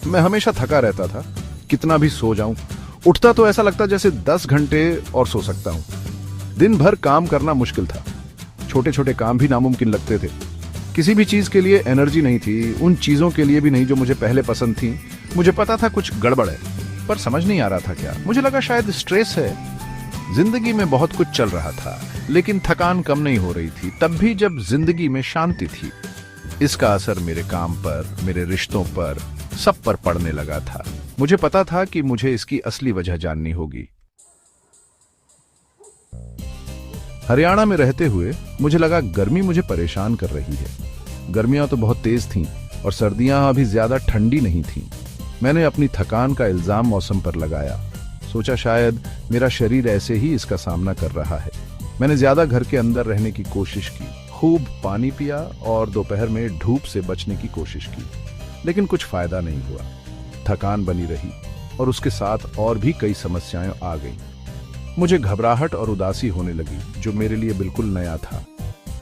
मैं हमेशा थका रहता था, कितना भी सो जाऊं, उठता तो ऐसा लगता जैसे 10 घंटे और सो सकता हूं। दिन भर काम करना मुश्किल था, छोटे छोटे काम भी नामुमकिन लगते थे। किसी भी चीज के लिए एनर्जी नहीं थी, उन चीजों के लिए भी नहीं जो मुझे पहले पसंद थी। मुझे पता था कुछ गड़बड़ है, पर समझ नहीं आ रहा था क्या। मुझे लगा शायद स्ट्रेस है। जिंदगी में बहुत कुछ चल रहा था, लेकिन थकान कम नहीं हो रही थी, तब भी जब जिंदगी में शांति थी। इसका असर मेरे काम पर, मेरे रिश्तों पर, सब पर पड़ने लगा था। मुझे पता था कि मुझे इसकी असली वजह जाननी होगी। हरियाणा में रहते हुए मुझे लगा गर्मी मुझे परेशान कर रही है। गर्मियां तो बहुत तेज थीं और सर्दियां अभी ज्यादा ठंडी नहीं थीं। मैंने अपनी थकान का इल्जाम मौसम पर लगाया। सोचा शायद मेरा शरीर ऐसे ही इसका सामना कर रहा है। मैंने ज्यादा घर के अंदर रहने की कोशिश की, खूब पानी पिया और दोपहर में धूप से बचने की कोशिश की, लेकिन कुछ फायदा नहीं हुआ। थकान बनी रही और उसके साथ और भी कई समस्याएं आ गईं। मुझे घबराहट और उदासी होने लगी, जो मेरे लिए बिल्कुल नया था।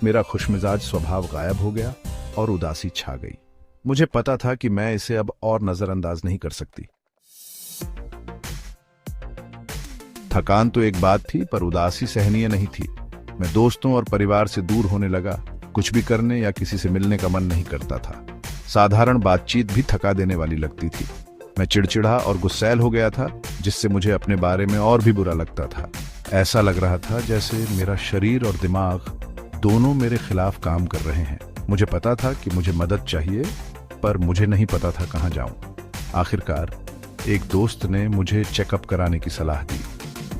मेरा खुशमिजाज स्वभाव गायब हो गया और उदासी छा गई। मुझे पता था कि मैं इसे अब और नजरअंदाज नहीं कर सकती। थकान तो एक बात थी, पर उदासी सहनीय नहीं थी। मैं दोस्तों और परिवार से दूर होने लगा। कुछ भी करने या किसी से मिलने का मन नहीं करता था। साधारण बातचीत भी थका देने वाली लगती थी। मैं चिड़चिड़ा और गुस्सैल हो गया था, जिससे मुझे अपने बारे में और भी बुरा लगता था। ऐसा लग रहा था जैसे मेरा शरीर और दिमाग दोनों मेरे खिलाफ काम कर रहे हैं। मुझे पता था कि मुझे मदद चाहिए, पर मुझे नहीं पता था कहां जाऊं। आखिरकार एक दोस्त ने मुझे चेकअप कराने की सलाह दी।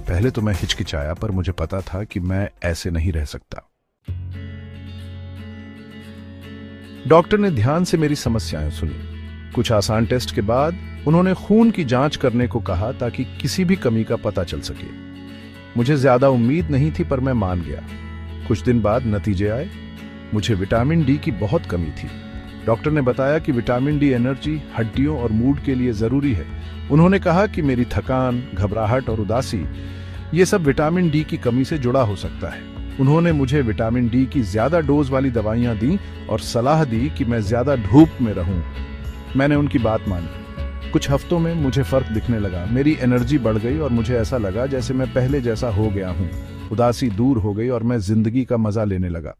पहले तो मैं हिचकिचाया, पर मुझे पता था कि मैं ऐसे नहीं रह सकता। डॉक्टर ने ध्यान से मेरी समस्याएं सुनी। कुछ आसान टेस्ट के बाद उन्होंने खून की जांच करने को कहा, ताकि किसी भी कमी का पता चल सके। मुझे ज्यादा उम्मीद नहीं थी, पर मैं मान गया। कुछ दिन बाद नतीजे आए। मुझे विटामिन डी की बहुत कमी थी। डॉक्टर ने बताया कि विटामिन डी एनर्जी, हड्डियों और मूड के लिए जरूरी है। उन्होंने कहा कि मेरी थकान, घबराहट और उदासी, ये सब विटामिन डी की कमी से जुड़ा हो सकता है। उन्होंने मुझे विटामिन डी की ज्यादा डोज वाली दवाइयां दी और सलाह दी कि मैं ज्यादा धूप में रहूं। मैंने उनकी बात मानी। कुछ हफ्तों में मुझे फर्क दिखने लगा। मेरी एनर्जी बढ़ गई और मुझे ऐसा लगा जैसे मैं पहले जैसा हो गया हूं। उदासी दूर हो गई और मैं जिंदगी का मजा लेने लगा।